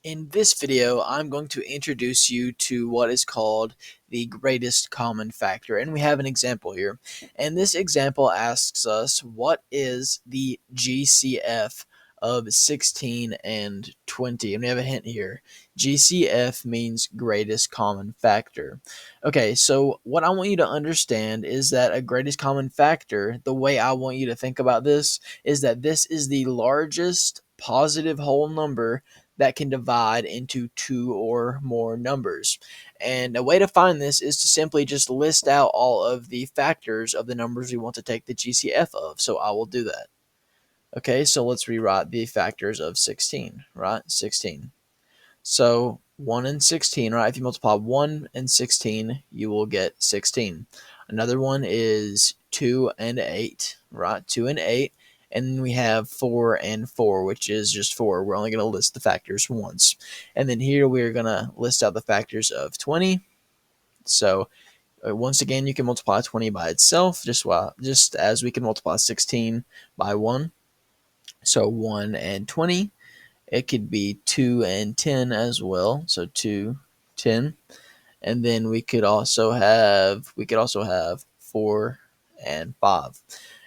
In this video, I'm going to introduce you to what is called the greatest common factor, and we have an example here. And this example asks us, what is the GCF of 16 and 20? And we have a hint here. GCF means greatest common factor. Okay, so what I want you to understand is that a greatest common factor, the way I want you to think about this, is that this is the largest positive whole number that can divide into two or more numbers. And a way to find this is to simply just list out all of the factors of the numbers we want to take the GCF of. So I will do that. Okay, so let's rewrite the factors of 16, right? 16. So 1 and 16, right? If you multiply 1 and 16, you will get 16. Another one is 2 and 8, right? 2 and 8. And then we have 4 and 4, which is just 4. We're only going to list the factors once. And then here we're going to list out the factors of 20. So once again, you can multiply 20 by itself, just as we can multiply 16 by 1. So 1 and 20. It could be 2 and 10 as well. So 2, 10. And then we could also have 4 and 5.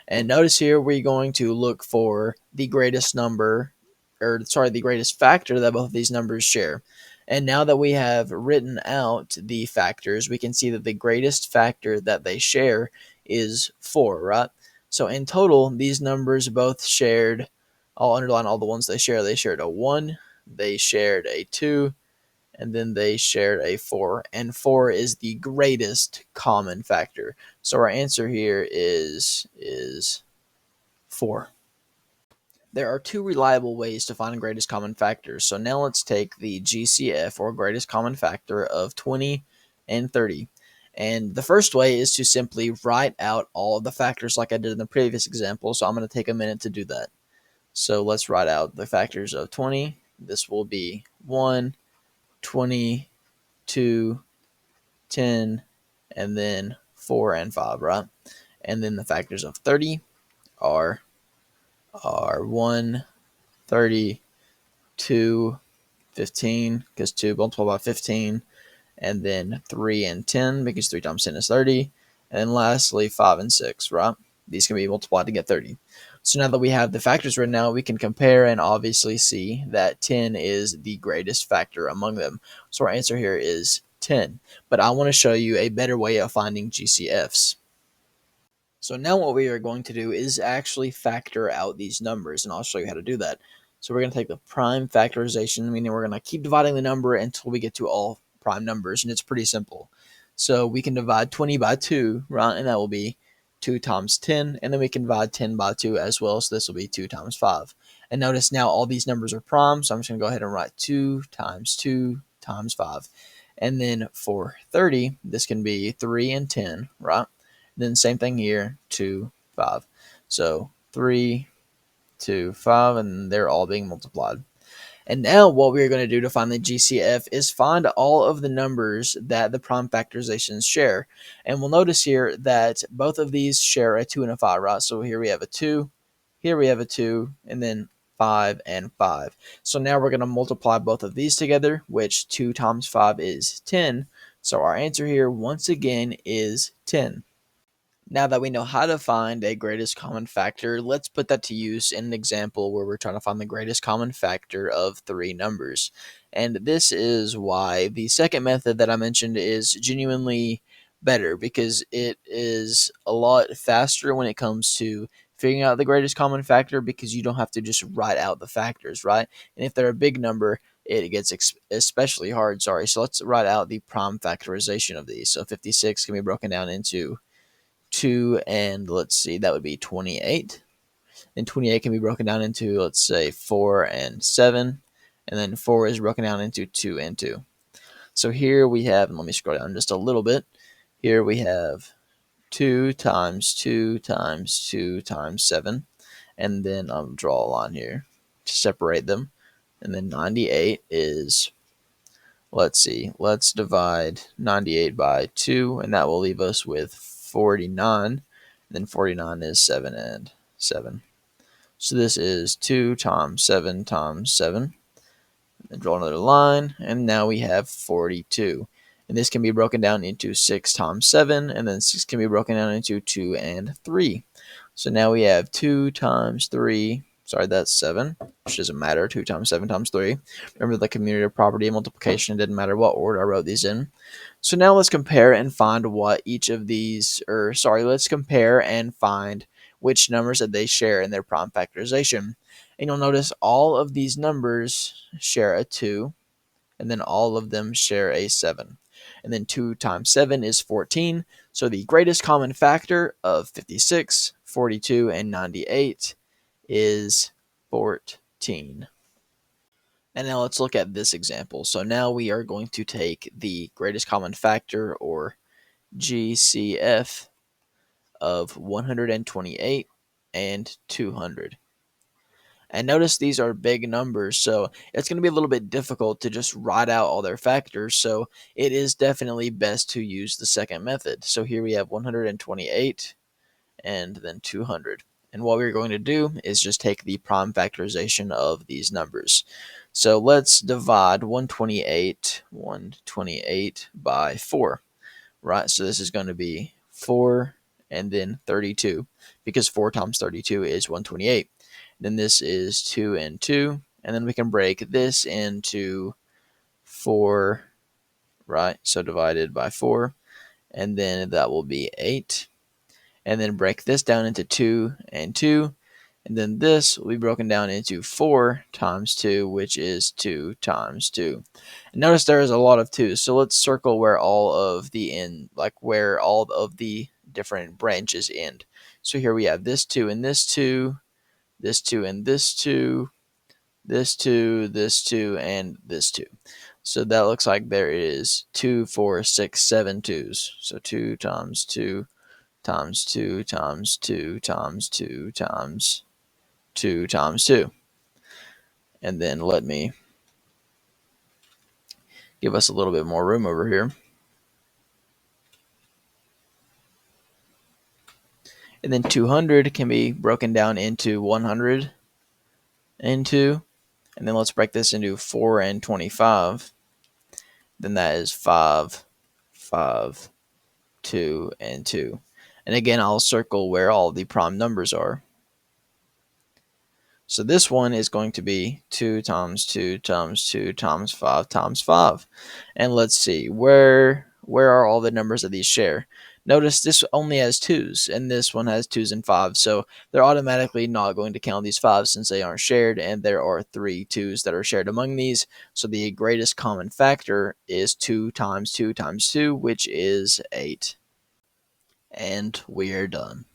And notice here we're going to look for the greatest number, or sorry, the greatest factor that both of these numbers share. And now that we have written out the factors, we can see that the greatest factor that they share is 4, right? So in total, these numbers both shared, I'll underline all the ones they share. They shared a 1, they shared a 2, and then they shared a 4. And 4 is the greatest common factor. So our answer here is 4. There are two reliable ways to find greatest common factors. So now let's take the GCF, or greatest common factor, of 20 and 30. And the first way is to simply write out all of the factors like I did in the previous example. So I'm going to take a minute to do that. So let's write out the factors of 20. This will be 1, 20, 2, 10, and then 4 and 5, right? And then the factors of 30 are 1, 30, 2, 15, because 2 multiplied by 15, and then 3 and 10, because 3 times 10 is 30, and then lastly 5 and 6, right? These can be multiplied to get 30. So now that we have the factors written out, we can compare and obviously see that 10 is the greatest factor among them. So our answer here is 10. But I want to show you a better way of finding GCFs. So now what we are going to do is actually factor out these numbers, and I'll show you how to do that. So we're going to take the prime factorization, meaning we're going to keep dividing the number until we get to all prime numbers, and it's pretty simple. So we can divide 20 by 2, right, and that will be 2 times 10, and then we can divide 10 by 2 as well, so this will be 2 times 5. And notice now all these numbers are prime, so I'm just going to go ahead and write 2 times 2 times 5. And then for 30, this can be 3 and 10, right? Then same thing here, 2, 5. So 3, 2, 5, and they're all being multiplied. And now what we're going to do to find the GCF is find all of the numbers that the prime factorizations share. And we'll notice here that both of these share a 2 and a 5, right? So here we have a 2, here we have a 2, and then 5 and 5. So now we're going to multiply both of these together, which 2 times 5 is 10. So our answer here, once again, is 10. Now that we know how to find a greatest common factor, let's put that to use in an example where we're trying to find the greatest common factor of three numbers. And this is why the second method that I mentioned is genuinely better, because it is a lot faster when it comes to figuring out the greatest common factor, because you don't have to just write out the factors, right? And if they're a big number, it gets especially hard. So let's write out the prime factorization of these. So 56 can be broken down into 2 and let's see, that would be 28. And 28 can be broken down into, let's say, 4 and 7. And then 4 is broken down into 2 and 2. So here we have, and let me scroll down just a little bit. Here we have 2 times 2 times 2 times 7. And then I'll draw a line here to separate them. And then 98 is, let's see, let's divide 98 by 2, and that will leave us with 49. And then 49 is 7 and 7. So this is 2 times 7 times 7. Then draw another line, and now we have 42. And this can be broken down into 6 times 7, and then 6 can be broken down into 2 and 3. So now we have 2 times 3, sorry, that's 7, which doesn't matter, 2 times 7 times 3. Remember the commutative property of multiplication, it didn't matter what order I wrote these in. So now let's compare and find what each of these, let's compare and find which numbers that they share in their prime factorization. And you'll notice all of these numbers share a 2, and then all of them share a 7. And then 2 times 7 is 14. So the greatest common factor of 56, 42, and 98 is 14. And now let's look at this example. So now we are going to take the greatest common factor, or GCF, of 128 and 200. And notice these are big numbers, so it's going to be a little bit difficult to just write out all their factors, so it is definitely best to use the second method. So here we have 128 and then 200. And what we're going to do is just take the prime factorization of these numbers. So let's divide 128 by 4, right? So this is going to be 4 and then 32, because 4 times 32 is 128. Then this is 2 and 2, and then we can break this into 4, right? So divided by 4, and then that will be 8. And then break this down into 2 and 2, and then this will be broken down into 4 times 2, which is 2 times 2. And notice there is a lot of 2s, so let's circle where all of the where all of the different branches end. So here we have this 2 and this 2, this 2 and this 2, this 2, this 2, and this 2. So that looks like there is 2, 4, 6, 7 2s. So 2 times 2 times 2 times 2 times 2 times 2 times 2. And then let me give us a little bit more room over here. And then 200 can be broken down into 100 and 2. And then let's break this into 4 and 25. Then that is 5, 5, 2, and 2. And again, I'll circle where all the prime numbers are. So this one is going to be 2 times 2 times 2 times 5 times 5. And let's see, where are all the numbers that these share? Notice this only has 2's, and this one has 2's and 5's. So they're automatically not going to count these 5's since they aren't shared, and there are 3 2's that are shared among these. So the greatest common factor is 2 times 2 times 2, which is 8. And we are done.